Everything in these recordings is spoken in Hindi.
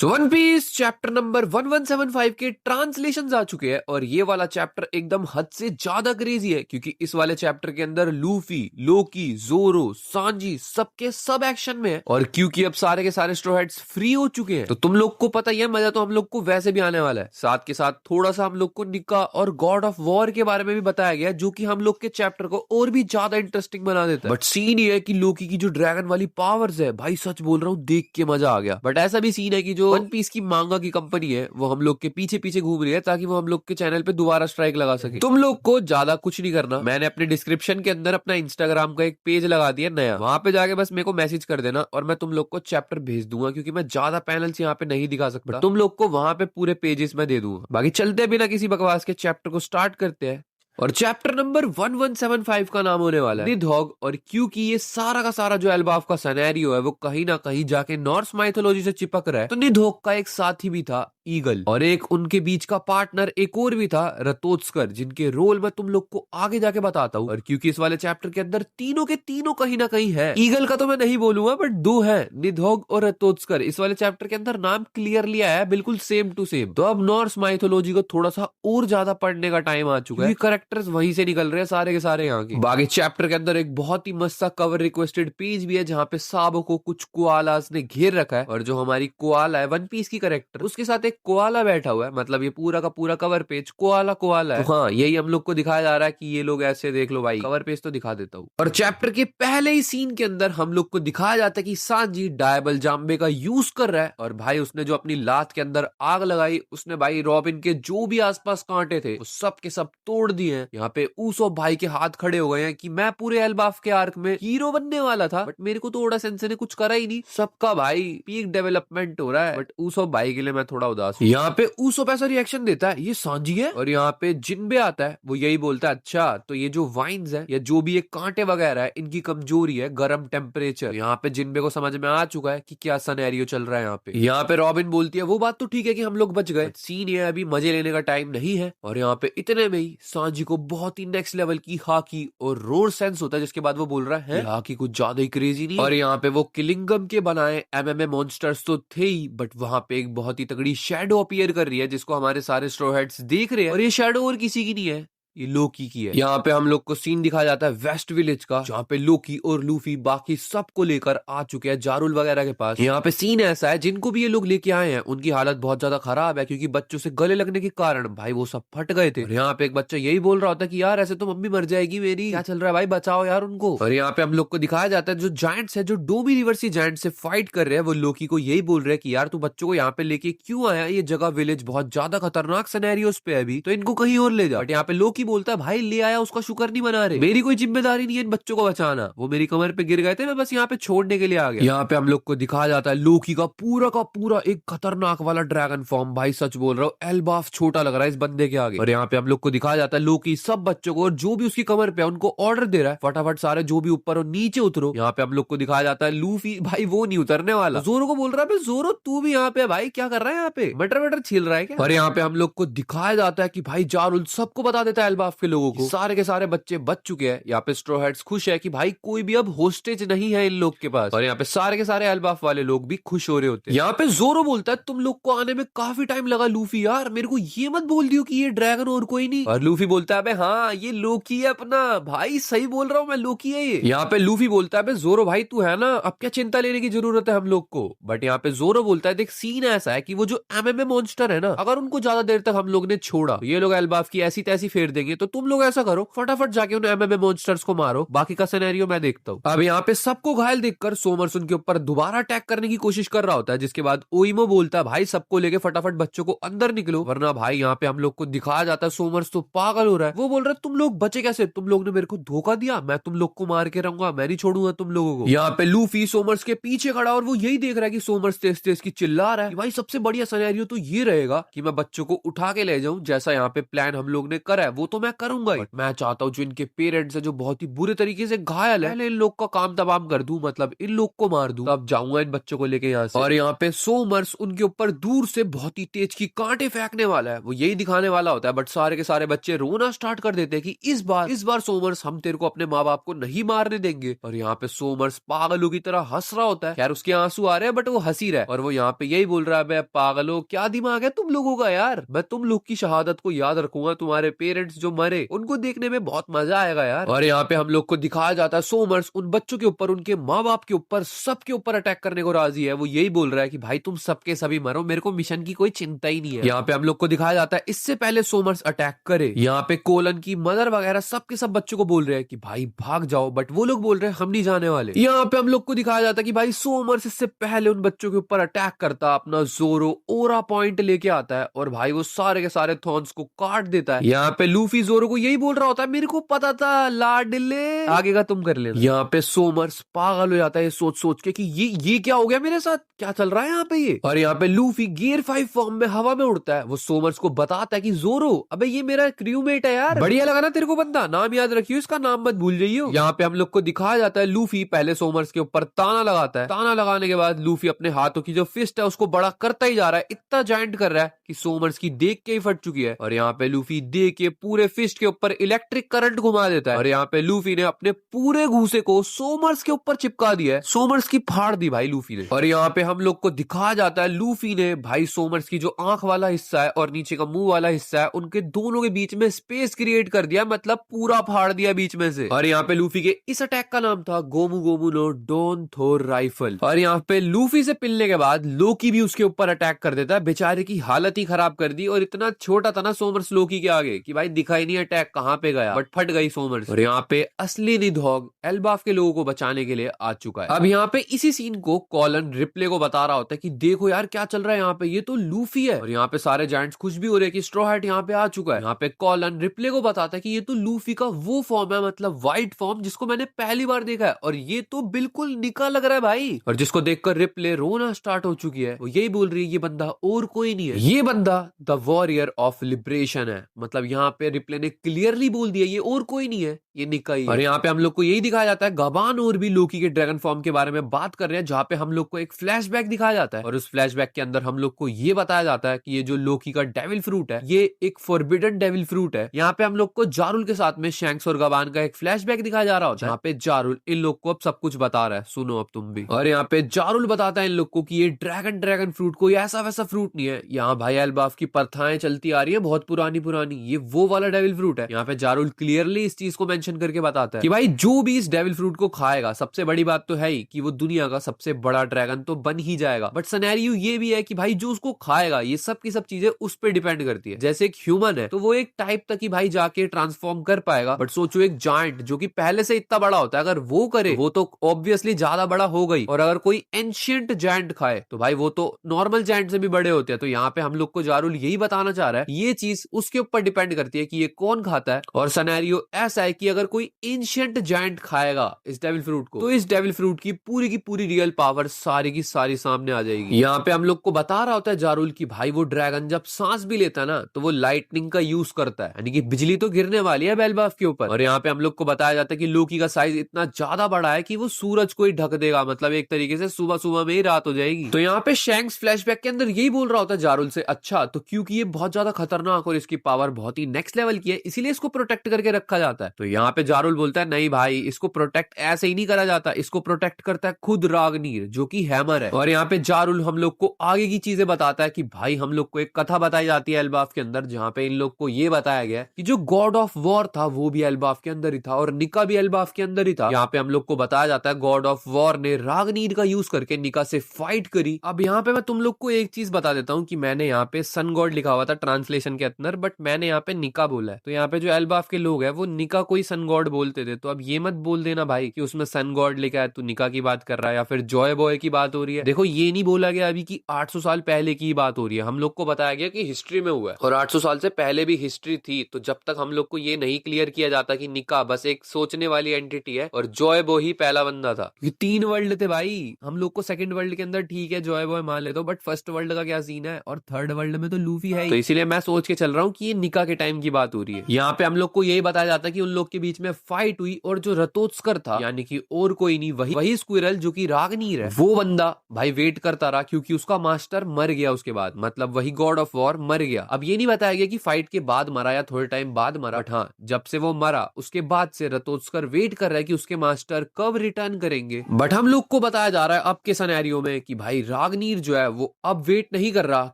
सो वन पीस चैप्टर नंबर 1175 के ट्रांसलेशंस आ चुके हैं और ये वाला चैप्टर एकदम हद से ज्यादा क्रेजी है क्योंकि इस वाले चैप्टर के अंदर लूफी, लोकी, जोरो, सांजी सबके सब एक्शन में है। और क्योंकि अब सारे के सारे स्ट्रो हेड्स फ्री हो चुके हैं तो तुम लोग को पता ही है, मजा तो हम लोग को वैसे भी आने वाला है। साथ के साथ थोड़ा सा हम लोग को निक्का और गॉड ऑफ वॉर के बारे में भी बताया गया जो कि हम लोग के चैप्टर को और भी ज्यादा इंटरेस्टिंग बना देता है। बट सीन ये है कि लोकी की जो ड्रैगन वाली पावर्स है, भाई सच बोल रहा हूँ, देख के मजा आ गया। बट ऐसा भी सीन है कि जो वन पीस की मांगा की कंपनी है वो हम लोग के पीछे पीछे घूम रही है ताकि वो हम लोग के चैनल पे दोबारा स्ट्राइक लगा सके। तुम लोग को ज्यादा कुछ नहीं करना, मैंने अपने डिस्क्रिप्शन के अंदर अपना इंस्टाग्राम का एक पेज लगा दिया नया, वहां पे जाके बस मेरे को मैसेज कर देना और मैं तुम लोग को चैप्टर भेज दूंगा क्योंकि मैं ज्यादा पैनल्स यहाँ पे नहीं दिखा सकता। तुम लोग को वहां पे पूरे पेजेस में दे दूंगा। बाकी चलते बिना किसी बकवास के चैप्टर को स्टार्ट करते हैं। और चैप्टर नंबर 1175 का नाम होने वाला है निडहॉग। और क्योंकि ये सारा का सारा जो एल्बाफ का सिनेरियो है वो कहीं ना कहीं जाके नॉर्स माइथोलॉजी से चिपक रहा है, तो निडहॉग का एक साथी भी था ईगल, और एक उनके बीच का पार्टनर एक और भी था रतोत्स्कर, जिनके रोल मैं तुम लोग को आगे जाके बताता हूँ। और क्योंकि इस वाले चैप्टर के अंदर तीनों के तीनों कहीं ना कहीं है, ईगल का तो मैं नहीं बोलूंगा बट दो है, निडहॉग और रतोत्स्कर। इस वाले चैप्टर के अंदर नाम क्लियरली आया है, बिल्कुल सेम टू सेम। तो अब नॉर्स माइथोलॉजी को थोड़ा सा और ज्यादा पढ़ने का टाइम आ चुका है, कैरेक्टर्स वहीं से निकल रहे हैं सारे के सारे यहाँ के। बाकी चैप्टर के अंदर एक बहुत ही मस्त सा कवर रिक्वेस्टेड पेज भी है जहाँ पे साबो को कुछ कोआलास ने घेर रखा है, और जो हमारी कोआला है वन पीस की कैरेक्टर, उसके साथ एक कोआला बैठा हुआ है। मतलब ये पूरा का पूरा कवर पेज कोआला कोआला है। तो हाँ, यही हम लोग को दिखाया जा रहा है कि ये लोग ऐसे देख लो भाई, कवर पेज तो दिखा देता हूँ। और चैप्टर के पहले ही सीन के अंदर हम लोग को दिखाया जाता है कि सांजी डायबल जाम्बे का यूज कर रहा है, और भाई उसने जो अपनी लात के अंदर आग लगाई, उसने भाई रॉबिन के जो भी आसपास कांटे थे वो सब के सब तोड़ दिए हैं। यहाँ पे ऊसोप भाई के हाथ खड़े हो गए हैं कि मैं पूरे एल्बाफ के आर्क में हीरो बनने वाला था बट मेरे को तो ओडा सेंसे ने कुछ करा ही नहीं। सबका भाई पीक डेवलपमेंट हो रहा है बट ऊसोप भाई के लिए मैं थोड़ा उदास हूँ। यहाँ पे ऊसोप ऐसा रिएक्शन देता है ये सांजी है, और यहाँ पे जिनबे आता है, वो यही बोलता है अच्छा तो ये जो वाइन्स है या जो भी ये कांटे वगैरह है इनकी कमजोरी है गर्म टेम्परेचर। यहाँ पे जिनबे को समझ में आ चुका है कि क्या सिनेरियो चल रहा है यहाँ पे। यहाँ पे रॉबिन बोलती है वो बात तो ठीक है कि हम लोग बच गए, सीन ये अभी मजे लेने का टाइम नहीं है। और यहाँ पे इतने में ही सांजी को बहुत ही नेक्स्ट लेवल की हाकी और रोर सेंस होता है, जिसके बाद वो बोल रहा है हाकी कुछ ज्यादा ही क्रेजी नहीं। और यहाँ पे वो किलिंगम के बनाए एमएमए मॉन्स्टर्स तो थे ही, बट वहां पे एक बहुत ही तगड़ी शैडो अपीयर कर रही है जिसको हमारे सारे स्ट्रो हेड्स देख रहे हैं, और ये शैडो और किसी की नहीं है, ये लोकी की है। यहाँ पे हम लोग को सीन दिखाया जाता है वेस्ट विलेज का, जहाँ पे लोकी और लूफी बाकी सबको लेकर आ चुके हैं जारुल वगैरह के पास। यहाँ पे सीन ऐसा है जिनको भी ये लोग लेके आए हैं उनकी हालत बहुत ज्यादा खराब है क्योंकि बच्चों से गले लगने के कारण भाई वो सब फट गए थे। और यहाँ पे एक बच्चा यही बोल रहा होता है कि यार ऐसे तो मम्मी मर जाएगी मेरी, क्या चल रहा है भाई, बचाओ यार उनको। और यहाँ पे हम लोग को दिखाया जाता है जो जायंट्स है, जो डोमी रिवर्सी जायंट से फाइट कर रहे हैं, वो लोकी को यही बोल रहे हैं कि यार तू बच्चों को यहाँ पे लेके क्यों आया, ये जगह विलेज बहुत ज्यादा खतरनाक सिनेरियोस पे है अभी, तो इनको कहीं और ले जा। बट यहाँ पे लोकी बोलता है भाई ले आया उसका शुक्र नहीं मना रहे, मेरी कोई जिम्मेदारी नहीं है इन बच्चों को बचाना, वो मेरी कमर पे गिर गए थे, मैं बस यहाँ पे छोड़ने के लिए आ गया। यहाँ पे हम लोग को दिखाया जाता है लोकी का पूरा एक खतरनाक वाला ड्रैगन फॉर्म, भाई सच बोल रहा हूँ एल्बाफ छोटा लग रहा है इस बंदे के आगे। और यहाँ पे हम लोग को दिखाया जाता है लोकी सब बच्चों को और जो भी उसकी कमर पे है उनको ऑर्डर दे रहा है फटाफट सारे जो भी ऊपर हो नीचे उतरो। यहाँ पे हम लोग को दिखाया जाता है लूफी भाई वो नहीं उतरने वाला, जोरो को बोल रहा है जोरो तू भी यहाँ पे भाई क्या कर रहा है यहाँ पे, मटर वटर छील रहा है क्या। और यहाँ पे हम लोग को दिखाया जाता है कि भाई जारुल सबको बता देता है एल्बाफ के लोगों को, सारे के सारे बच्चे बच चुके हैं। यहाँ पे स्ट्रो हेड्स खुश है कि भाई कोई भी अब होस्टेज नहीं है इन लोग के पास, और यहाँ पे सारे के सारे एल्बाफ वाले लोग भी खुश हो रहे होते हैं। यहाँ पे जोरो बोलता है तुम लोग को आने में काफी टाइम लगा लूफी, यार मेरे को ये मत बोल दियो कि ये ड्रैगन और कोई नहीं। और लूफी बोलता है हाँ ये लोकी है अपना, भाई सही बोल रहा हूँ मैं, लोकी है ये। यहाँ पे लूफी बोलता है जोरो भाई तू है ना, अब क्या चिंता लेने की जरूरत है हम लोग को। बट यहाँ पे जोरो बोलता है देख सीन ऐसा है कि वो जो एमएमए मॉन्स्टर है ना, अगर उनको ज्यादा देर तक हम लोग ने छोड़ा तो ये लोग एल्बाफ की ऐसी तैसी फेर देंगे, तो तुम लोग ऐसा करो फटाफट जाके उन एमएमए मॉन्स्टर्स को मारो, बाकी का सिनेरियो मैं देखता हूँ। अब यहाँ पे सबको घायल देखकर सोमर्स उनके ऊपर दोबारा अटैक करने की कोशिश कर रहा होता है, जिसके बाद ओइमो बोलता है भाई सबको लेके फटाफट बच्चों को अंदर निकलो, वरना भाई यहाँ पे हम लोग को दिखाया जाता है सोमर्स तो पागल हो रहा है। वो बोल रहा है तुम लोग बचे कैसे, तुम लोग ने मेरे को धोखा दिया, मैं तुम लोग को मार के रहूंगा, मैं नहीं छोड़ूंगा तुम लोगों को। यहाँ पे लूफी सोमर्स के पीछे खड़ा और वो यही देख रहा है कि सोमर्स तेज तेज की चिल्ला रहा है। भाई सबसे बढ़िया सिनेरियो तो ये रहेगा कि मैं बच्चों को उठा के ले जाऊं, जैसा यहाँ पे प्लान हम लोग ने करा है वो तो मैं करूंगा ही, मैं चाहता हूँ जो इनके पेरेंट्स है जो बहुत ही बुरे तरीके से घायल है, पहले इन लोग का काम तमाम कर दूं, मतलब इन लोग को मार दूं, तब जाऊंगा इन बच्चों को लेके यहाँ से। और यहाँ पे सोमर्स उनके ऊपर दूर से बहुत ही तेज की कांटे फेंकने वाला है, वो यही दिखाने वाला होता है, बट सारे के सारे बच्चे रोना स्टार्ट कर देते हैं कि इस बार सोमर्स हम तेरे को अपने माँ बाप को नहीं मारने देंगे। और यहाँ पे सोमर्स पागलों की तरह हंस रहा होता है, खैर उसके आंसू आ रहे हैं बट वो हंसी रहा है, और वो यहाँ पे यही बोल रहा है, बे पागलों क्या दिमाग है तुम लोगों का यार, मैं तुम लोग की शहादत को याद रखूंगा, तुम्हारे पेरेंट्स जो मरे उनको देखने में बहुत मजा आएगा यार। और यहाँ पे हम लोग को दिखाया जाता है सोमर्स उन बच्चों के ऊपर, उनके माँ बाप के ऊपर, सबके ऊपर अटैक करने को राजी है, वो यही बोल रहा है कि भाई तुम सबके सभी मरो, मेरे को मिशन की कोई चिंता ही नहीं है। यहाँ पे हम लोग को दिखाया जाता है इससे पहले सोमर्स अटैक करे, यहाँ पे कोलन की मदर वगैरह सबके सब बच्चों को बोल रहे हैं कि भाई भाग जाओ, बट वो लोग बोल रहे हैं हम नहीं जाने वाले। यहाँ पे हम लोग को दिखाया जाता है कि भाई सोमर्स इससे पहले उन बच्चों के ऊपर अटैक करता, अपना जोरो ओरा पॉइंट लेके आता है और भाई वो सारे के सारे थॉर्न्स को काट देता है। यहाँ पे लूफी जोरो को यही बोल रहा होता है, मेरे को पता था लाडले, आगे का तुम कर लेना। यहाँ पे सोमर्स पागल हो जाता है सोच सोच के कि ये क्या हो गया मेरे साथ, क्या चल रहा है यहाँ पे ये। और यहाँ पे लूफी गियर 5 फॉर्म में हवा में उड़ता है, वो सोमर्स को बताता है कि जोरो अबे ये मेरा क्रूमेट है यार, बढ़िया लगा ना तेरे को बंदा, नाम याद रखियो इसका, नाम मत भूल जाइयो। यहाँ पे हम लोग को दिखाया जाता है लूफी पहले सोमर्स के ऊपर ताना लगाता है, ताना लगाने के बाद लूफी अपने हाथों की जो फिस्ट है उसको बड़ा करता ही जा रहा है, इतना जाइंट कर रहा है कि सोमर्स की देख के ही फट चुकी है। और यहाँ पे लूफी देख के पूरे फिस्ट के ऊपर इलेक्ट्रिक करंट घुमा देता है, और यहाँ पे लूफी ने अपने पूरे घूसे को सोमर्स के ऊपर चिपका दिया है, सोमर्स की फाड़ दी भाई लूफी ने। और यहाँ पे हम लोग को दिखाया जाता है लूफी ने भाई सोमर्स की जो आंख वाला हिस्सा है और नीचे का मुंह वाला हिस्सा है उनके दोनों के बीच में स्पेस क्रिएट कर दिया, मतलब पूरा फाड़ दिया बीच में से। और यहाँ पे लूफी के इस अटैक का नाम था गोमू गोमू नो डोन थोर राइफल। और यहाँ पे लूफी से पिलने के बाद लोकी भी उसके ऊपर अटैक कर देता है, बेचारे की हालत ही खराब कर दी, और इतना छोटा था ना सोमर्स लोकी के आगे कि भाई दिखाई नहीं अटैक कहाँ पे गया, बट फट गई सोमर्स। और यहाँ पे असली निधॉग एल्बाफ के लोगों को बचाने के लिए आ चुका है। अब यहाँ पे इसी सीन को कॉलन रिप्ले को बता रहा होता है कि देखो यार क्या चल रहा है यहाँ पे, ये तो लूफी है। और यहाँ पे सारे जायंट्स खुश भी हो रहे हैं कि स्ट्रॉ हैट यहाँ पे आ चुका है। यहाँ पे कॉलन रिप्ले को बताता है कि ये तो लूफी का वो फॉर्म है, मतलब व्हाइट फॉर्म जिसको मैंने पहली बार देखा है, और ये तो बिल्कुल निका लग रहा है भाई। और जिसको देखकर रिप्ले रोना स्टार्ट हो चुकी है, वो यही बोल रही है ये बंदा और कोई नहीं है, ये बंदा द वॉरियर ऑफ लिबरेशन है, मतलब यहाँ पे रिप्ले ने क्लियरली बोल दिया ये और कोई नहीं है, ये निका ही है। और यहाँ पे हम लोग को यही दिखाया जाता है गबान और भी लोकी के ड्रैगन फॉर्म के बारे में बात कर रहे हैं, जहाँ पे हम लोग को एक फ्लैशबैक दिखाया जाता है, और उस फ्लैशबैक के अंदर हम लोग को ये बताया जाता है कि ये जो लोकी का डेविल फ्रूट है ये एक फॉरबिडन डेविल फ्रूट है। यहाँ पे हम लोग को जारुल के साथ में शैंक्स और गबान का एक फ्लैशबैक दिखाया जा रहा होता है, यहाँ पे जारुल इन लोग को अब सब कुछ बता रहा है, सुनो अब तुम भी। और यहाँ पे जारुल बताता है इन लोग को कि ये ड्रैगन फ्रूट कोई ऐसा वैसा फ्रूट नहीं है, यहाँ भाई एल्बाफ की प्रथाएं चलती आ रही है बहुत पुरानी, ये वो वाला डेविल फ्रूट है। यहाँ पे जारुल क्लियरली इस चीज को मेंशन करके बताता है कि भाई जो भी इस डेविल फ्रूट को खाएगा, सबसे बड़ी बात तो है ही कि वो दुनिया का सबसे बड़ा ड्रैगन तो बन ही जाएगा, बट सिनेरियो ये भी है कि भाई जो उसको खाएगा ये सब की सब चीजें उस पर डिपेंड करती है। जैसे एक ह्यूमन है तो वो एक टाइप तक ही भाई जाके ट्रांसफॉर्म कर पाएगा, बट सोचो एक जायंट जो कि पहले से इतना बड़ा होता है, अगर वो करे वो तो ऑब्वियसली ज्यादा बड़ा हो गई, और अगर कोई एंशिएंट जायंट खाए तो भाई वो तो नॉर्मल जायंट से भी बड़े होते हैं। तो यहाँ पे हम लोग को जारुल यही बताना चाह रहा है ये चीज उसके ऊपर डिपेंड करती है कि ये कौन खाता है। और सिनेरियो ऐसा है कि अगर कोई एंशिएंट जायंट खाएगा इस डेविल फ्रूट को, तो इस डेविल फ्रूट की पूरी रियल पावर सारी की सारी सामने आ जाएगी। यहाँ पे हम लोग को बता रहा होता है जारुल की भाई वो ड्रैगन जब सांस भी लेता है ना तो वो लाइटनिंग का यूज करता है, यानी कि बिजली तो गिरने वाली है बेलबाफ के ऊपर। और यहाँ पे हम लोग को बताया जाता है कि लोकी का साइज इतना ज्यादा बड़ा है कि वो सूरज को ही ढक देगा, मतलब एक तरीके से सुबह में ही रात हो जाएगी। तो यहाँ पे शैंक्स फ्लैशबैक के अंदर यही बोल रहा होता है जारुल से, अच्छा तो क्योंकि ये बहुत ज्यादा खतरनाक और इसकी पावर बहुत ही नेक्स्ट लेवल की है इसीलिए इसको प्रोटेक्ट करके रखा जाता है। तो यहाँ पे जारुल बोलता है नहीं भाई इसको प्रोटेक्ट ऐसे ही नहीं करा जाता, इसको प्रोटेक्ट करता है खुद रागनीर जो कि हैमर है। और यहाँ पे जारुल हम लोग को आगे की चीजें बताता है कि भाई हम लोग को एक कथा बताई जाती है एल्बाफ के अंदर, जहाँ पे इन लोग को ये बताया गया कि जो गॉड ऑफ वॉर था वो भी एल्बाफ के अंदर ही था और निका भी एल्बाफ के अंदर ही था। यहाँ पे हम लोग को बताया जाता है गॉड ऑफ वॉर ने रागनीर का यूज करके निका से फाइट करी। अब यहाँ पे मैं तुम लोग को एक चीज बता देता हूँ कि मैंने यहाँ पे सन गॉड लिखा हुआ था ट्रांसलेशन के अंदर, बट मैंने यहाँ पे निका बोला है, तो यहाँ पे जो एल्बाफ के लोग हैं वो निका को ही सन गॉड बोलते थे, तो अब ये मत बोल देना भाई कि उसमें सन गॉड लिखा है, तू निका की बात कर रहा है या फिर जॉय बॉय की बात हो रही है। देखो ये नहीं बोला गया अभी कि 800 साल पहले की बात हो रही है, हम लोग को बताया गया कि हिस्ट्री में हुआ है और 800 साल से पहले भी हिस्ट्री थी। तो जब तक हम लोग को ये नहीं क्लियर किया जाता कि निका बस एक सोचने वाली एंटिटी है और जॉय बॉय ही पहला बंदा था, ये 3 वर्ल्ड थे भाई। हम लोग को सेकंड वर्ल्ड के अंदर ठीक है जॉय बॉय मान लेते हो, बट फर्स्ट वर्ल्ड का क्या सीन है, और थर्ड वर्ल्ड में तो लूफी है। तो इसीलिए मैं सोच के चल रहा हूँ कि ये निका के टाइम की बात हो रही है। यहाँ पे हम लोग को यही बताया जाता है कि उन लोग के बीच में फाइट हुई और जो रतोत्स्कर था, यानी कि और कोई नहीं, वही स्क्विरल जो कि रागनीर है, वो बंदा भाई वेट करता रहा क्योंकि उसका मास्टर मर गया उसके बाद, मतलब वही गॉड ऑफ वॉर मर गया। अब ये नहीं बताया गया कि फाइट के बाद मरा या थोड़े टाइम बाद मरा, बट हाँ जब से वो मरा उसके बाद से रतोत्स्कर वेट कर रहा है कि उसके मास्टर कब रिटर्न करेंगे। बट हम लोग को बताया जा रहा है अब के सिनेरियो में कि भाई रागनीर जो है वो अब वेट नहीं कर रहा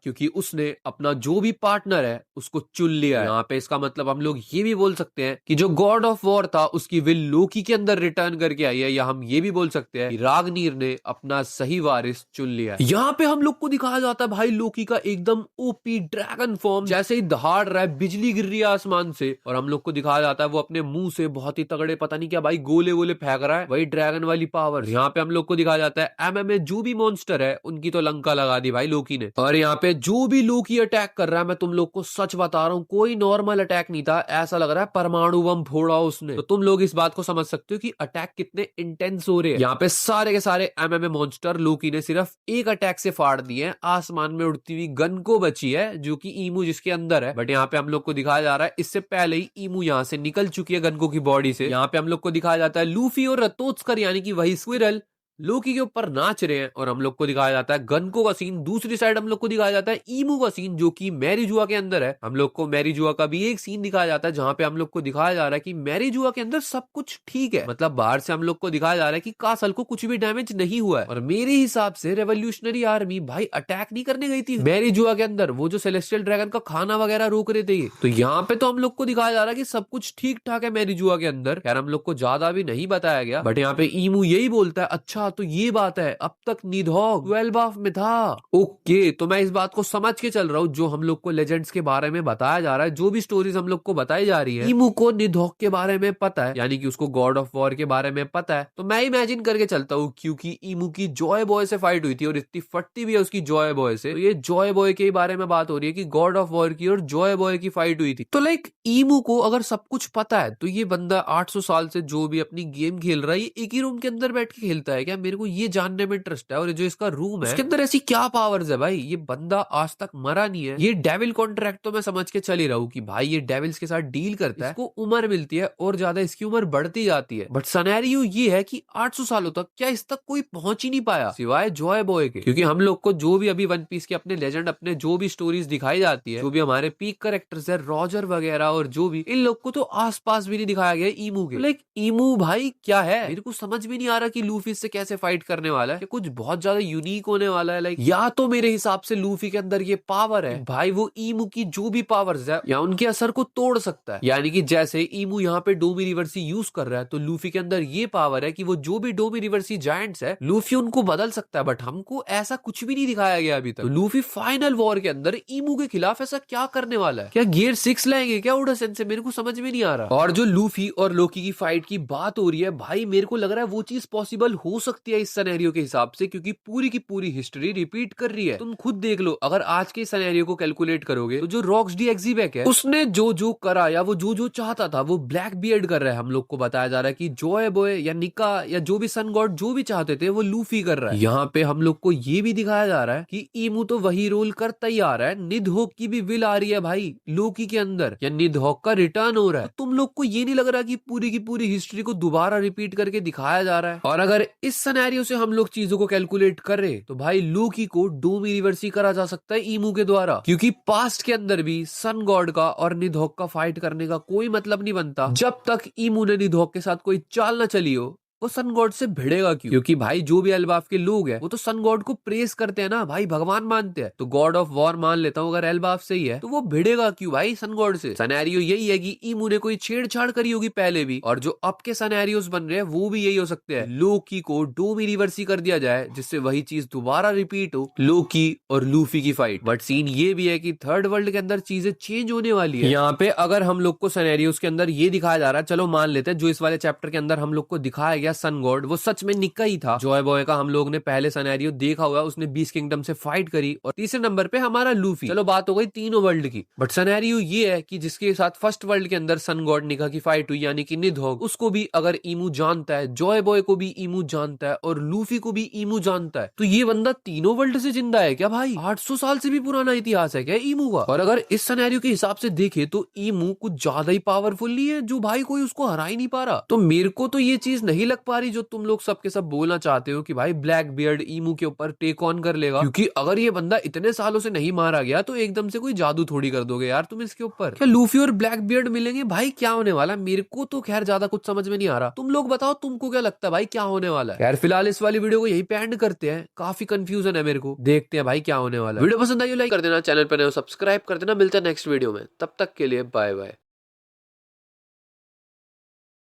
क्योंकि उसने अपना जो भी पार्टनर है उसको चुन लिया है। यहाँ पे इसका मतलब हम लोग ये भी बोल सकते हैं कि जो गॉड ऑफ वॉर था उसकी विल लोकी के अंदर रिटर्न करके आई है, या हम ये भी बोल सकते हैं कि रागनीर ने अपना सही वारिस चुन लिया है। यहाँ पे हम लोग को दिखाया जाता है भाई लोकी का एकदम ओपी ड्रैगन फॉर्म, जैसे ही दहाड़ रहा है, बिजली गिर रही है आसमान से, और हम लोग को दिखाया जाता है वो अपने मुंह से बहुत ही तगड़े पता नहीं क्या भाई गोले वोले फेंक रहा है, वही ड्रैगन वाली पावर। यहाँ पे हम लोग को दिखाया जाता है एमएमए जो भी मॉन्स्टर है उनकी तो लंका लगा दी भाई लोकी ने। और यहाँ पे जो भी लोकी अटैक कर रहा है, मैं तुम लोग को सच बता रहा हूँ कोई नॉर्मल अटैक नहीं था, ऐसा लग रहा है परमाणु बम फोड़ा उसने। तो तुम लोग इस बात को समझ सकते हो कि अटैक कितने इंटेंस हो रहे हैं। यहाँ पे सारे के सारे एमएमए मॉन्स्टर लोकी ने सिर्फ एक अटैक से फाड़ दिए हैं। आसमान में उड़ती हुई गन को बची है जो कि ईमू जिसके अंदर है, बट यहाँ पे हम लोग को दिखाया जा रहा है इससे पहले ही ईमू यहाँ से निकल चुकी है गनको की बॉडी से। यहाँ पे हम लोग को दिखाया जाता है लूफी और रतोत्स्कर यानी कि वही स्क्विरल लोकी के ऊपर नाच रहे हैं, और हम लोग को दिखाया जाता है गनको का सीन। दूसरी साइड हम लोग को दिखाया जाता है ईमू का सीन जो कि मैरीजुआ के अंदर है। हम लोग को मैरीजुआ का भी एक सीन दिखाया जाता है जहां पे हम लोग को दिखाया जा रहा है कि मैरीजुआ के अंदर सब कुछ ठीक है, मतलब बाहर से हम लोग को दिखाया जा रहा है कि कासल को कुछ भी डैमेज नहीं हुआ है। और मेरे हिसाब से रेवोल्यूशनरी आर्मी भाई अटैक नहीं करने गई थी मैरीजुआ के अंदर, वो जो सेलेस्टियल ड्रैगन का खाना वगैरह रोक रहे थे। तो यहाँ पे तो हम लोग को दिखाया जा रहा है कि सब कुछ ठीक ठाक है मैरीजुआ के अंदर। यार हम लोग को ज्यादा भी नहीं बताया गया, बट यहाँ पे ईमू यही बोलता है अच्छा तो ये बात है, अब तक निधॉग 12 ऑफ में था। ओके, तो मैं इस बात को समझ के चल रहा हूँ जो हम लोग को लेजेंड्स के बारे में बताया जा रहा है, जो भी स्टोरीज हम लोग को बताई जा रही है, ईमू को निधॉग के बारे में पता है, यानी कि उसको गॉड ऑफ वॉर के बारे में पता है। तो मैं इमेजिन करके चलता हूँ क्योंकि ईमू की जॉय बॉय से फाइट हुई थी और इतनी फटती भी है उसकी जॉय बॉय से, तो ये जॉय बॉय के बारे में बात हो रही है कि गॉड ऑफ वॉर की और जॉय बॉय की फाइट हुई थी। तो लाइक ईमू को अगर सब कुछ पता है तो ये बंदा 800 साल से जो भी अपनी गेम खेल रहा है ये एक ही रूम के अंदर बैठ के खेलता है क्या? मेरे को ये जानने में इंटरेस्ट है। और जो इसका रूम है उसके अंदर ऐसी क्या पावर्स है भाई? ये बंदा आज तक मरा नहीं है। ये डेविल कॉन्ट्रैक्ट तो मैं समझ के चल ही रहा हूँ कि भाई ये डेविल्स के साथ डील करता है, इसको उम्र मिलती है और ज्यादा इसकी उम्र बढ़ती जाती है। बट सिनेरियो ये है कि 800 सालों तक क्या इस तक कोई पहुंच ही नहीं पाया सिवाय जॉय बॉय के। क्योंकि हम लोग को जो भी अभी वन पीस के अपने लेजेंड अपने जो भी स्टोरीज दिखाई जाती है, जो भी हमारे पीक कैरेक्टर्स है रॉजर वगैरह और जो भी, इन लोग को तो आस पास भी नहीं दिखाया गया ईमू के। लाइक ईमू भाई क्या है, मेरे को समझ भी नहीं आ रहा कि लूफी से कैसे फाइट करने वाला है, कुछ बहुत ज्यादा यूनिक होने वाला है। लाइक या तो मेरे हिसाब से लूफी के अंदर ये पावर है भाई वो ईमू की जो भी पावर्स है या उनके असर को तोड़ सकता है, यानी कि जैसे ईमू यहाँ पे डोमी रिवर्सी यूज कर रहा है तो लूफी के अंदर ये पावर है कि वो जो भी डोमी रिवर्सी जायंट्स है लूफी उनको बदल सकता है। बट हमको ऐसा कुछ भी नहीं दिखाया गया अभी तक। तो लूफी फाइनल वॉर के अंदर ईमू के खिलाफ ऐसा क्या करने वाला है? क्या गियर 6 लाएंगे क्या उड़ा से? मेरे को समझ में नहीं आ रहा। और जो लूफी और लोकी की फाइट की बात हो रही है भाई, मेरे को लग रहा है वो चीज पॉसिबल हो सकती है इस सिनेरियो के हिसाब से, क्योंकि पूरी की पूरी हिस्ट्री रिपीट कर रही है। तुम खुद देख लो, अगर आज के सिनेरियो को कैलकुलेट करोगे तो जो रॉक्सडी एग्जीबैक है उसने जो जो करा या वो जो जो चाहता था वो ब्लैक बियर्ड कर रहा है। हम लोग को बताया जा रहा है कि जॉय बॉय या निका या जो भी सन गॉड जो भी चाहते थे वो लूफी कर रहा है। यहाँ पे हम लोग को ये भी दिखाया जा रहा है कि ईमू तो वही रोल करता ही आ रहा है। निधहोक की भी विल आ रही है भाई लोकी के अंदर, या निधहोक का रिटर्न हो रहा है। तो तुम लोग को ये नहीं लग रहा कि पूरी की पूरी हिस्ट्री को दोबारा रिपीट करके दिखाया जा रहा है? और अगर इस सिनेरियो से हम लोग चीजों को कैलकुलेट करें तो भाई लोकी को डोमी रिवर्सी करा जा सकता है ईमू के द्वारा, क्योंकि पास्ट के अंदर भी सन गॉड का और निधहोक का फाइट करने का कोई मतलब नहीं बनता जब तक ईमू ने निधहोक के साथ कोई चाल न चली हो। वो सन गॉड से भिड़ेगा क्यों? क्योंकि भाई जो भी एल्बाफ के लोग हैं वो तो सन गॉड को प्रेस करते हैं ना भाई, भगवान मानते हैं। तो गॉड ऑफ वॉर मान लेता हूँ अगर एल्बाफ सही है, तो वो भिड़ेगा क्यों भाई सन गॉड से? सिनेरियो यही है कि ईमू ने कोई छेड़छाड़ करी होगी पहले भी, और जो अब के सिनेरियोस बन रहे हैं वो भी यही हो सकते हैं। लोकी को डोमी रिवर्सी कर दिया जाए जिससे वही चीज दोबारा रिपीट हो, लोकी और लूफी की फाइट। बट सीन ये भी है कि थर्ड वर्ल्ड के अंदर चीजें चेंज होने वाली है। यहाँ पे अगर हम लोग को सिनेरियोस के अंदर ये दिखाया जा रहा है, चलो मान लेते हैं जो इस वाले चैप्टर के अंदर हम लोग को दिखाया गया सन गॉड वो सच में निक्का ही था। जॉय बॉय का हम लोग ने पहले सिनेरियो देखा हुआ, उसने बीस किंगडम से फाइट करी। और तीसरे नंबर पे हमारा लूफी। चलो बात हो गई तीनों वर्ल्ड की। बट सिनेरियो ये है कि जिसके साथ फर्स्ट वर्ल्ड के अंदर सन गॉड निका की फाइट हुई यानी कि निडहॉग, उसको भी अगर ईमू जानता है, जॉय बॉय को भी ईमू जानता है और लूफी को भी ईमू जानता है, तो ये बंदा तीनों वर्ल्ड से जिंदा है क्या भाई? 800 साल से भी पुराना इतिहास है क्या ईमू का? और अगर इस सिनेरियो के हिसाब से देखे तो ईमू कुछ ज्यादा ही पावरफुल नहीं है जो भाई कोई उसको हरा ही नहीं पा रहा। तो मेरे को तो ये चीज नहीं लग पा रही जो तुम लोग सबके सब बोलना चाहते हो कि भाई ब्लैक बियर्ड ईमू के ऊपर टेक ऑन कर लेगा। क्योंकि अगर ये बंदा इतने सालों से नहीं मारा गया तो एकदम से कोई जादू थोड़ी कर दोगे यार तुम इसके ऊपर। क्या लूफी और ब्लैक बियर्ड मिलेंगे भाई? क्या होने वाला? मेरे को तो खैर ज्यादा कुछ समझ में नहीं आ रहा। तुम लोग बताओ तुमको क्या लगता है भाई क्या होने वाला है? यार फिलहाल इस वाली वीडियो को यही पे एंड करते हैं, काफी कंफ्यूजन है मेरे को, देखते हैं भाई क्या होने वाला है। वीडियो पसंद आई हो लाइक कर देना, चैनल पर नए हो सब्सक्राइब कर देना। मिलते हैं नेक्स्ट वीडियो में, तब तक के लिए बाय बाय।